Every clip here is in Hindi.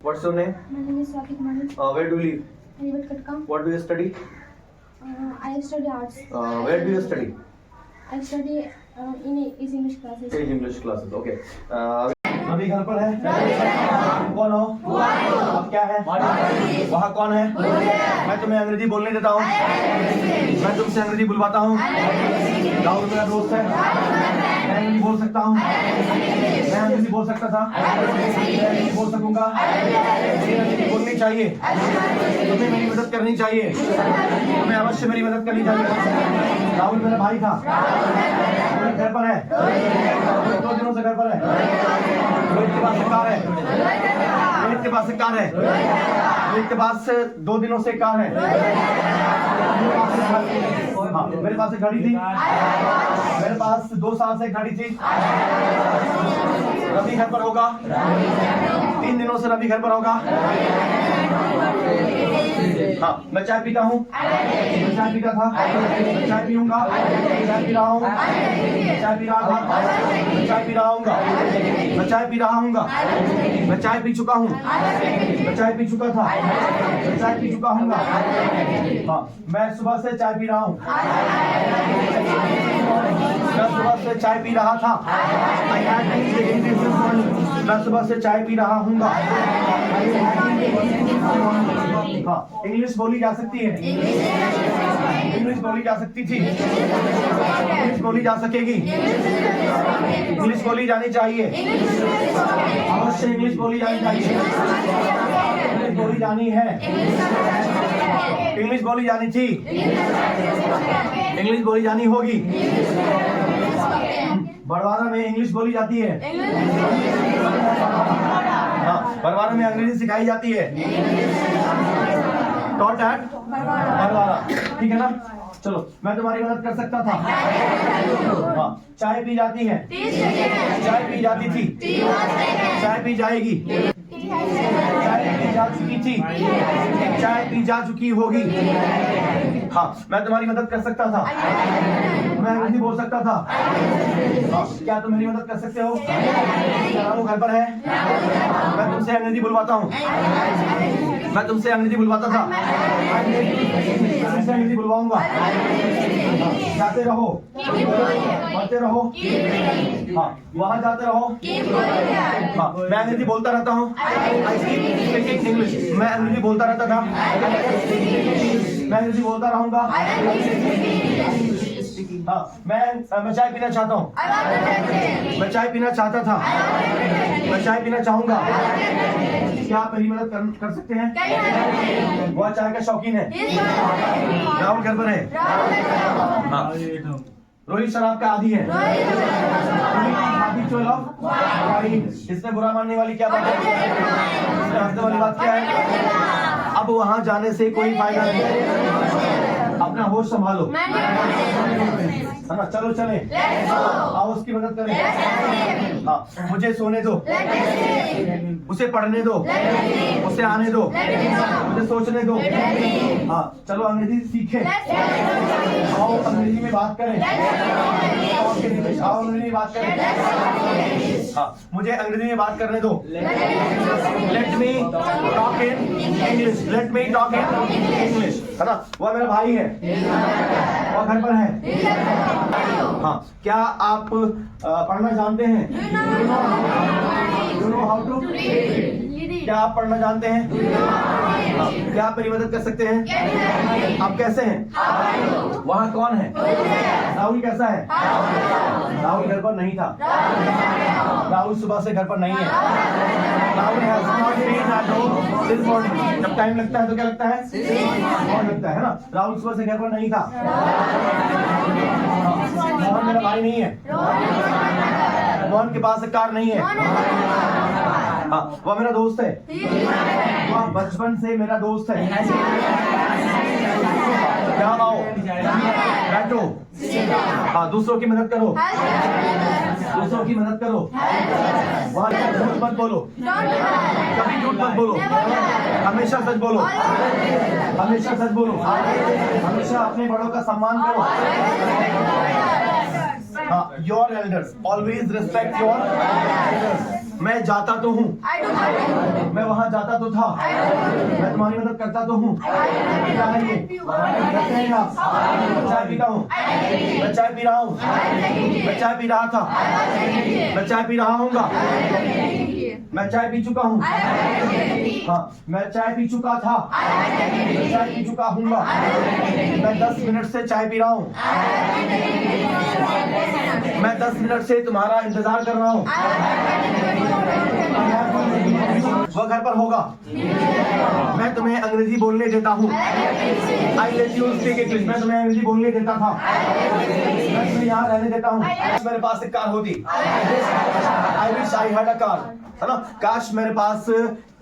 What's your name? My name is Swati Kumari. Where do you live? I live at Katkam. What do you study? I study arts. Where do you study? I study in English classes. English classes. Okay. अभी घर पर है? कौन हो? अब क्या है? वहाँ कौन है? मैं तुम्हें अंग्रेजी बोलने देता हूँ। मैं तुमसे अंग्रेजी बुलवाता हूँ। राहुल मेरा दोस्त है। मैं अंग्रेजी बोल सकता हूँ। मैं अंग्रेजी बोल सकता था। मैं अंग्रेजी बोल सकूंगा। मुझे अंग्रेजी बोलनी चाहिए। तुम्हें मेरी मदद करनी चाहिए। तुम्हें अवश्य मेरी मदद करनी चाहिए। राहुल मेरा भाई था। घर पर है। 2 दिनों से घर पर है। रोहित के पास कार है। रोहित के पास कार है। रोहित के पास 2 दिनों से कार है। हाँ, मेरे पास एक घड़ी थी। मेरे पास 2 साल से घड़ी थी। रवि घर पर होगा। 3 दिनों से रवि घर पर होगा। हाँ, मैं चाय पीता हूँ। मैं चाय पीता था। मैं चाय पीऊंगा। चाय पी रहा हूँ। चाय पी रहा था। मैं चाय पी रहा हूँगा। मैं चाय पी रहा हूँगा। मैं चाय पी चुका हूँ। मैं चाय पी चुका था। मैं चाय पी चुका हूँगा। हाँ, मैं सुबह से चाय पी रहा हूँ। मैं सुबह से चाय पी रहा था। मैं सुबह से चाय पी रहा हूँगा। हाँ, इंग्लिश बोली जा सकती है। इंग्लिश बोली जा सकती थी। इंग्लिश बोली जा सकेगी। इंग्लिश बोली जानी चाहिए। अवश्य इंग्लिश बोली जानी चाहिए। इंग्लिश बोली जानी है। इंग्लिश बोली जानी थी। इंग्लिश बोली जानी होगी। बड़वारा में इंग्लिश बोली जाती है। हाँ, बड़वारा में अंग्रेजी सिखाई जाती है। टॉट एट बड़वारा, ठीक है ना? चलो, मैं तुम्हारी मदद कर सकता था। हाँ, चाय पी जाती है। चाय पी जाती थी। चाय पी जाएगी। चाय पी जा चुकी थी। चाय पी जा चुकी होगी। हाँ, मैं तुम्हारी मदद कर सकता था। मैं अंग्रेजी बोल सकता था। हाँ, क्या तुम मेरी मदद कर सकते हो? रामू घर पर है। मैं तुमसे अंग्रेजी बुलवाता हूँ। मैं तुमसे अंग्रेजी बुलवाता था। तुमसे अंग्रेजी बुलवाऊंगा। जाते रहो। पढ़ते रहो। हाँ, वहाँ जाते रहो। हाँ, मैं अंग्रेजी बोलता रहता हूँ। इंग्लिश, मैं अंग्रेजी बोलता रहता था। मैं अंग्रेजी बोलता रहूंगा। हाँ, मैं चाय पीना चाहता हूँ। मैं चाय पीना चाहता था। मैं चाय पीना चाहूंगा। क्या आप मेरी मदद कर सकते हैं? वह चाय का शौकीन है। राहुल घर पर है। हाँ, रोहित शराब का आदी है। इसमें बुरा मानने वाली क्या बात है? इसमें हंसने वाली बात क्या है? अब वहां जाने से कोई फायदा नहीं है। अपना होश संभालो, है ना? चलो चले, आओ उसकी मदद करें। हाँ, मुझे सोने दो, उसे पढ़ने दो, उसे आने दो, मुझे सोचने दो। हाँ, चलो अंग्रेजी सीखें। आओ अंग्रेजी में बात करें। आओ अंग्रेजी में बात करें। हाँ, मुझे अंग्रेजी में बात करने दो। Let me talk in English. Let me talk in English, है ना? वह मेरा भाई है। वह घर पर है। हाँ, क्या आप पढ़ना जानते हैं? You know how to? क्या आप पढ़ना जानते हैं? हाँ, क्या आप मेरी मदद कर सकते हैं? आप कैसे हैं? वहाँ कौन है? राहुल कैसा है? राहुल घर पर नहीं था। राहुल सुबह से घर पर नहीं है। Rahul has not been at home this morning। जब टाइम लगता है तो क्या लगता है? और लगता है ना? राहुल सुबह से घर पर नहीं था। मोहन मेरा भाई नहीं है। मोहन के पास कार नहीं है। हाँ, वह मेरा दोस्त है। वह बचपन से मेरा दोस्त है। क्या आओ, बैठो। हाँ, दूसरों की मदद करो। दूसरों की मदद करो। वहाँ झूठ मत बोलो। कभी झूठ मत बोलो। हमेशा सच बोलो। हमेशा सच बोलो। हमेशा अपने बड़ों का सम्मान करो। Your elders, always respect your elders. मैं जाता तो हूँ, मैं वहाँ वहाँ जाता तो था, मैं तुम्हारी मदद करता तो हूँ। क्या है ये? कैसे हैं आप? मैं चाय पीता हूँ, मैं चाय पी रहा हूँ, मैं चाय पी रहा था, मैं चाय पी रहा हूँगा, मैं चाय पी चुका हूँ। हाँ, मैं चाय पी चुका था, मैं चाय पी चुका हूँगा, मैं 10 मिनट से चाय पी रहा हूँ, मैं 10 मिनट से तुम्हारा इंतजार कर रहा हूँ। वह घर पर होगा, मैं तुम्हें अंग्रेजी बोलने देता हूँ। I let you speak English, मैं तुम्हें अंग्रेजी बोलने देता था, मैं तुम्हें यहाँ रहने देता हूँ। मेरे पास एक कार होती, I wish I had a car, है ना। काश मेरे पास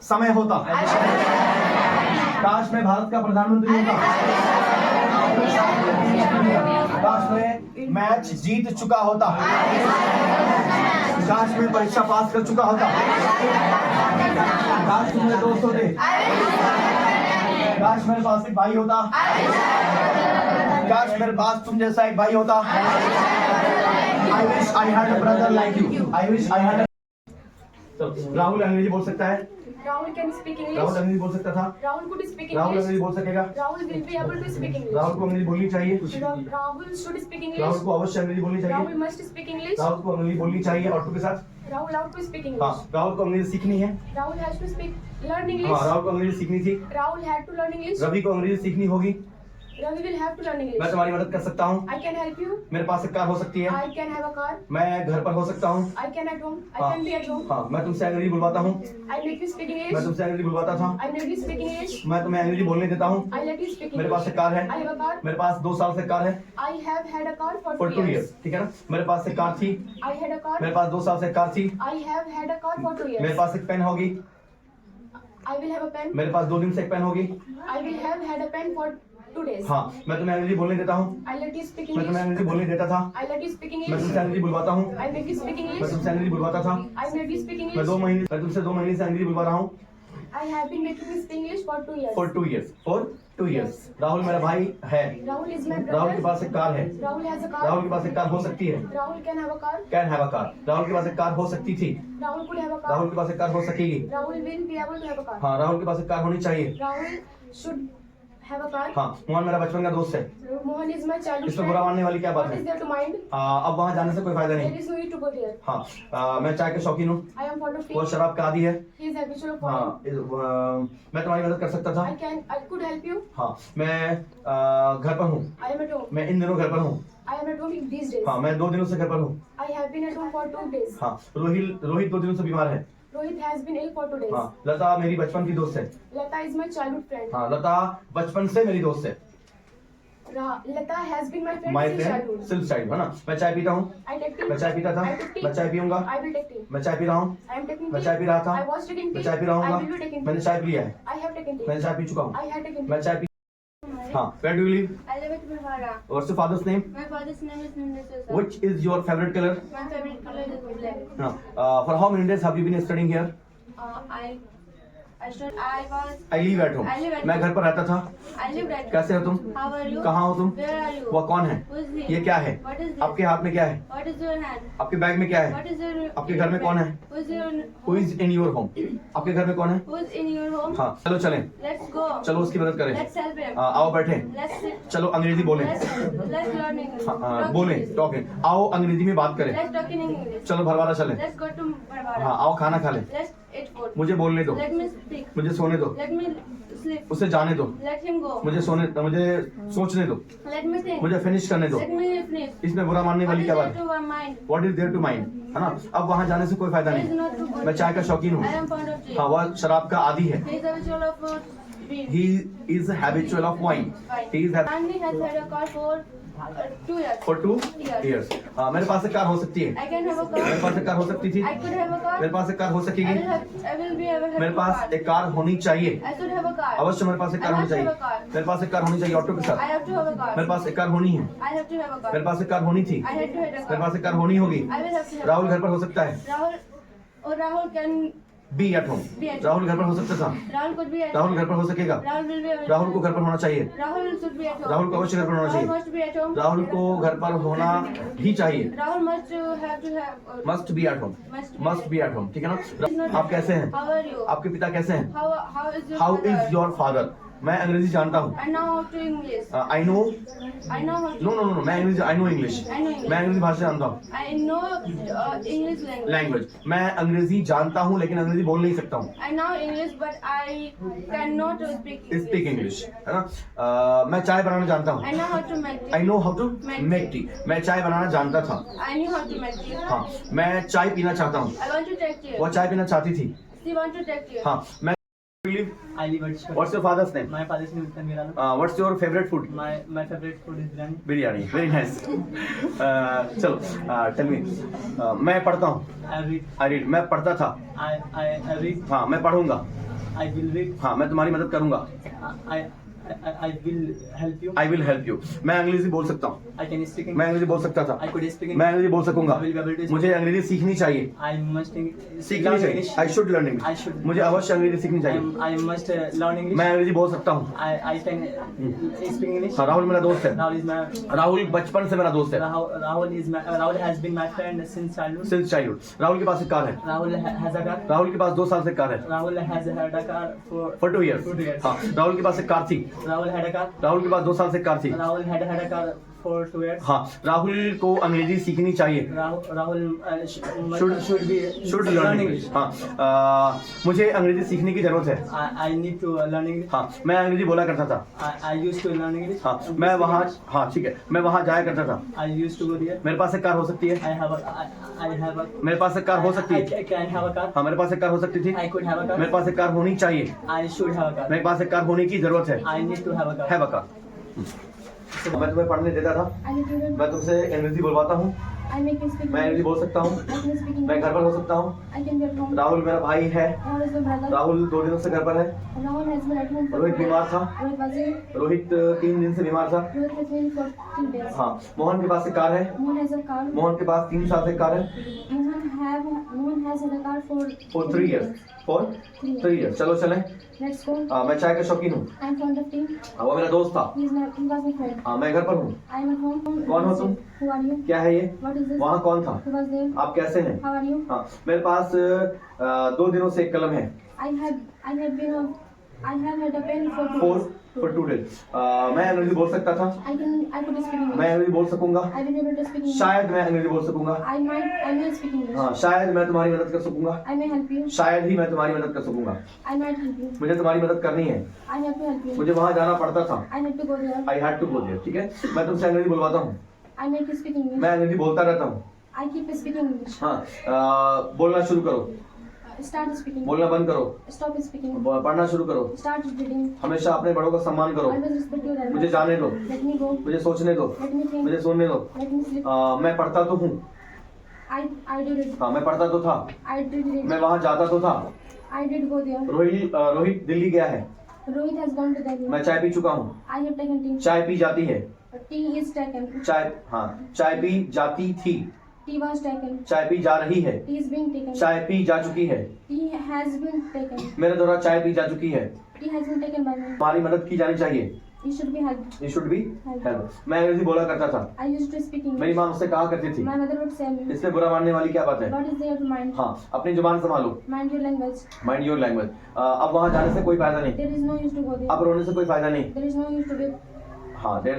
समय होता, काश मैं भारत का प्रधानमंत्री होता, काश मैं मैच जीत चुका होता, काश मैं परीक्षा पास कर चुका होता, काश मेरे दोस्त होते, काश मेरे पास एक भाई होता, काश मेरे पास तुम जैसा एक भाई होता। I wish I had a brother like you, I wish I had. Rahul अंग्रेजी बोल सकता है, Rahul can speak English. Rahul अंग्रेजी बोल सकता था, Rahul could speak Rahul English. अंग्रेजी बोल सकेगा, Rahul will be able to speak English. Rahul को अंग्रेजी बोलनी चाहिए, Rahul should speak Rahul English. को अवश्य अंग्रेजी बोलनी Rahul चाहिए, must speak English. राहुल को अंग्रेजी बोलनी चाहिए ऑटो के साथ। Rahul ought to speak हाँ, English. राहुल को अंग्रेजी सीखनी है, Rahul has to learn हाँ, English. राहुल को अंग्रेजी सीखनी थी। Rahul had to learn English. Ravi को अंग्रेजी सीखनी होगी, Ravi will have to learn मैं English. तुम्हारी मदद कर सकता हूँ, I can help you. मेरे पास एक कार हो सकती है, I can have a car. मैं घर पर हो सकता हूँ, I can at home. I हाँ, can be at home. हाँ, मैं तुमसे अंग्रेजी बुलवाता हूँ, I make you speak मैं English. तुमसे अंग्रेजी बुलवाता था, I make you speak English. मैं तुम्हें अंग्रेजी बोलने देता हूँ। I let you speak मेरे पास English. एक कार है, I have a car. मेरे पास 2 साल से कार है, I have had a car for for 2 2 years. Years, ठीक है ना। मेरे पास एक कार थी, I had a car. मेरे पास 2 साल से कार थी, I have had a car for 2 मेरे years. पास एक पेन होगी, I will have a pen. मेरे पास 2 दिन से एक पेन होगी। I will have had a pen for 2 days. हाँ, मैं तुम्हें अंग्रेजी बोलने देता हूँ, I let you speak मैं तुम्हें English. अंग्रेजी बोलने देता था, I let you speak मैं English. तुमसे अंग्रेजी बुलवाता हूँ, I make you speak मैं English. तुमसे अंग्रेजी बुलवाता था, I made you speak मैं English. तुमसे 2 महीने से अंग्रेजी बुलवा रहा हूँ, I have been making you speak English for 2 years. For 2 years, for 2 years. Rahul मेरा भाई है, Rahul is my राहुल के brother. पास एक कार है, Rahul has a Rahul car. के पास एक कार हो सकती है, Rahul can have a car. Can have a car, Rahul के पास एक कार हो सकती थी, Rahul could have a Rahul car. के पास एक कार हो सकेगी, Rahul will be able to have a car. हाँ, राहुल के पास एक कार होनी चाहिए। Rahul should have a car. हाँ, मोहन मेरा बचपन का दोस्त है, Mohan is my childhood इसमें बुरा friend. मानने वाली क्या बात What है। is there to mind? अब वहाँ जाने से कोई फायदा There नहीं। is no need to go there. हाँ, मैं चाय के शौकीन हूँ, I am fond of tea. वो शराब का आदी है। He is habitual of हाँ, wine. मैं तुम्हारी मदद कर सकता था। I could help you. हाँ, मैं घर पर हूँ, I am at home. मैं इन दिनों घर पर हूँ। I am at home these days. हाँ, मैं 2 दिनों से घर पर हूँ। I have been at home for 2 days. हाँ, रोहित 2 दिनों से बीमार है। Rohit has been ill for 2 days. हाँ, लता मेरी बचपन की दोस्त है। Lata is my childhood friend. हाँ, लता बचपन से मेरी दोस्त है। Lata has been my friend my since friend childhood. Silk style, है ना। मैं चाय पीता हूँ, I take tea. मैं चाय पीता था, I took tea. मैं चाय पीऊंगा, I will take tea. मैं चाय पी रहा हूँ, I am taking मैं tea. चाय पी रहा था, I was taking मैं tea. चाय पी रहा I हूँ, will be taking मैंने tea. चाय पी लिया है, I have taken tea. मैंने चाय पी चुका हूँ, I have taken tea. मैं चाय पी। हाँ, where do you live? I live at Bihara. What's your father's name? My father's name is Nindeswar. Which is your favorite color? My favorite color is black. No. For how many days have you been studying here? I was. I live at home. I live at मैं home. घर पर रहता था। I live at. कैसे हो तुम? How are you? कहाँ हो तुम? Where are you? वह कौन है? Who is he? ये क्या है? What is this? आपके हाथ में क्या है? What is your hand? आपके बैग में क्या है? What is your? आपके घर में कौन है? Who is your? Who is in your home? आपके घर में कौन है? Who is in your home? हाँ, चलो चलें, Let's go. चलो उसकी मदद करें। Let's help him. आओ बैठे, Let's sit. चलो अंग्रेजी बोलें। Let's learn English. Talk बोलें, English. टॉकिंग। आओ अंग्रेजी में बात करें। Let's talk in English. चलो भरवाना चलें। Let's go to Barbara. हाँ, आओ खाना खा लें। Let's eat food. मुझे बोलने दो, Let me speak. मुझे सोने दो, Let me sleep. उसे जाने दो, Let him go. मुझे सोचने दो, Let me think. मुझे फिनिश करने दो। Let me finish. इसमें बुरा मानने What वाली is क्या there बात है? to my mind? What is there to mind? है ना। अब वहाँ जाने से कोई फायदा There is नहीं। not to go. मैं चाय का शौकीन हूँ। I am fond of tea. हाँ, वह शराब का आदी है। He is habitual of beer. He is habitual of wine. He is Stanley has had a car for 2 years. for 2 years. हाँ, मेरे पास एक कार हो सकती है। I can have a मेरे car. पास एक कार हो सकती थी। I could have a car. मेरे पास एक कार हो I सकेगी। will be able to मेरे have a पास car. एक कार होनी चाहिए। I should have a car. अवश्य मेरे पास एक कार I होनी must have चाहिए। a car. मेरे पास एक कार होनी चाहिए ऑटो के I साथ। have to have a car. मेरे पास एक कार होनी है। I have to have a car. मेरे पास एक कार होनी थी। I had to have a मेरे car. पास एक कार होनी होगी। I will have to have Rahul a घर car. पर हो सकता है। Rahul can be at home. Be at home. Rahul घर पर हो सकता था, Rahul could be at Rahul home. घर पर हो सकेगा, Rahul will be available. Rahul को घर पर होना चाहिए, Rahul should be at home. Rahul को अवश्य घर पर होना Rahul चाहिए, must be at home. Rahul को घर पर होना ही चाहिए। Rahul must have to have. Must be at home, must be at home, ठीक है ना। आप कैसे हैं? How are you? आपके पिता कैसे हैं? How is your how father? Is your father? मैं अंग्रेजी जानता हूँ। I know how to English. I know, I know how to. No no no, मैं अंग्रेजी, I know English, I know English. मैं अंग्रेजी भाषा जानता हूँ। I know English language. Language, मैं अंग्रेजी जानता हूँ लेकिन अंग्रेजी बोल नहीं सकता हूँ। I know English, but I cannot speak English. Speak English, है ना। मैं चाय बनाना जानता हूँ। I know how to make tea. I know how to make tea, मैं चाय बनाना जानता था। I knew how to make tea. हाँ, मैं चाय पीना चाहता हूँ। I want to take tea. वो चाय पीना चाहती थी। She want to take tea. हाँ, मैं I live at Shkot. What's your father's name? My father's name is Tanvirala. What's your favourite food? My favorite food is biryani. Biryani, very nice. चलो, टेल मी। मैं पढ़ता हूँ, I read. आई रीड, मैं पढ़ता था। I read. हाँ, मैं पढ़ूंगा। I will read. हाँ, मैं तुम्हारी मदद करूंगा। I will help you. I will help you. मैं अंग्रेजी बोल सकता हूँ, I can speak मैं English. अंग्रेजी बोल सकता था, I could speak मैं English. अंग्रेजी बोल सकूंगा। I will be able to speak. मुझे अंग्रेजी सीखनी चाहिए, I must सीखनी learn चाहिए। English. I should learn I English, should. मुझे अवश्य अंग्रेजी सीखनी चाहिए। I must learn English. मैं अंग्रेजी बोल सकता हूँ। I can speak English. हाँ, राहुल मेरा दोस्त है। Rahul is my राहुल बचपन से मेरा दोस्त है, Rahul has been my friend since childhood. Since childhood. Rahul के पास एक कार है, Rahul has a car. Rahul के पास 2 साल से कार है, Rahul has had a car for for 2 years. 2 years. हाँ, राहुल के पास एक कार थी, Rahul had a car. Rahul के पास 2 साल से कार थी। Rahul had a car for 2 years. हाँ, राहुल को अंग्रेजी सीखनी चाहिए, Rahul Should- should learn English. हाँ, मुझे अंग्रेजी सीखने की जरूरत है। I need to learn English. हाँ, मैं अंग्रेजी बोला करता था। I used to learn English. हाँ, मैं वहाँ, हाँ ठीक है, मैं वहाँ जाया करता था। I used to go there. मेरे पास एक कार हो सकती है, I have a. मेरे पास एक कार हो सकती है। I can have a car. हाँ, मेरे पास एक कार हो सकती थी, I could have a car. मेरे पास एक कार होनी चाहिए, I should have a car. मेरे पास एक कार होने की जरूरत है। I need to have a car. है बका। मैं तुम्हें पढ़ने देता था, I need to read. मैं तुमसे अंग्रेजी बोलवाता हूँ, I make you speak मैं अंग्रेजी English. बोल सकता हूँ, I can speak मैं English. घर पर हो सकता हूँ। I can be at home. Rahul मेरा भाई है, Rahul is my brother. Rahul 2 दिनों से घर पर है। Rahul has been at home for Rohit बीमार था, Rohit was ill. रोहित 3 दिन से बीमार था। Rohit has been for 3 days. हाँ, मोहन के पास एक कार है, Mohan has a car. Mohan के पास 3 साल से कार है, Mohan has had a car for for 3 years, for 3 years. चलो चलें। Let's go. मैं चाय का शौकीन हूँ। I'm fond of tea. वो मेरा दोस्त था। He was my friend. मैं घर पर हूँ। I'm at home. कौन हो तुम? Who are you? क्या है ये? What is this? वहाँ कौन था? Who was there? आप कैसे हैं? How are you? हाँ, मेरे पास 2 दिनों से एक कलम है, I have had a pen for 2 for days. 2 days. मैं अंग्रेजी बोल सकता था, I could speak English. मैं अंग्रेजी बोल सकूंगा, I will be able to speak English. शायद मैं अंग्रेजी बोल सकूंगा। I may speak English. हाँ, शायद मैं तुम्हारी मदद कर सकूंगा, I may help you. शायद ही मैं तुम्हारी मदद कर सकूंगा। I might help you. मुझे तुम्हारी मदद करनी है, I have to help you. मुझे वहाँ जाना पड़ता था। I have to go there. I had to go there, ठीक है। मैं तुमसे अंग्रेजी बुलवाता हूँ, I make you speak English. मैं अंग्रेजी बोलता रहता हूँ। I keep speaking English. हाँ, बोलना शुरू करो, Start speaking. बोलना बंद करो, Stop speaking. पढ़ना शुरू करो, Start reading. हमेशा अपने बड़ों का सम्मान करो। Always respect your मुझे elders. जाने दो, Let me go. मुझे सोचने दो, Let me think. मुझे सुनने दो। Let me sleep. मैं पढ़ता तो हूँ, I did it. हाँ मैं पढ़ता तो था, I did it. मैं वहाँ जाता तो था। I did go there. Rohit Delhi गया है, Rohit has gone to Delhi. मैं चाय पी चुका हूँ। I have taken tea. चाय पी जाती है, Tea is taken. चाय पी जाती थी, Tea was taken. चाय पी जा रही है, Tea is being taken. चाय पी जा चुकी है, Tea has been taken. मेरे द्वारा चाय पी जा चुकी है। Tea has been taken by me. तुम्हारी मदद की जानी चाहिए, You should be helped. ये शुड बी हेल्प। मैं अंग्रेजी बोला करता था, I used to speak मेरी English. माँ मुझसे कहा करती थी, My mother would say me. इसमें बुरा मानने वाली क्या बात है। What is there to mind? हाँ, अपनी जुबान संभालो, Mind your language. Mind your language. अब वहाँ जाने से कोई फायदा नहीं, There is no use to go there. अब रोने से कोई फायदा नहीं। There is no use to be. हाँ,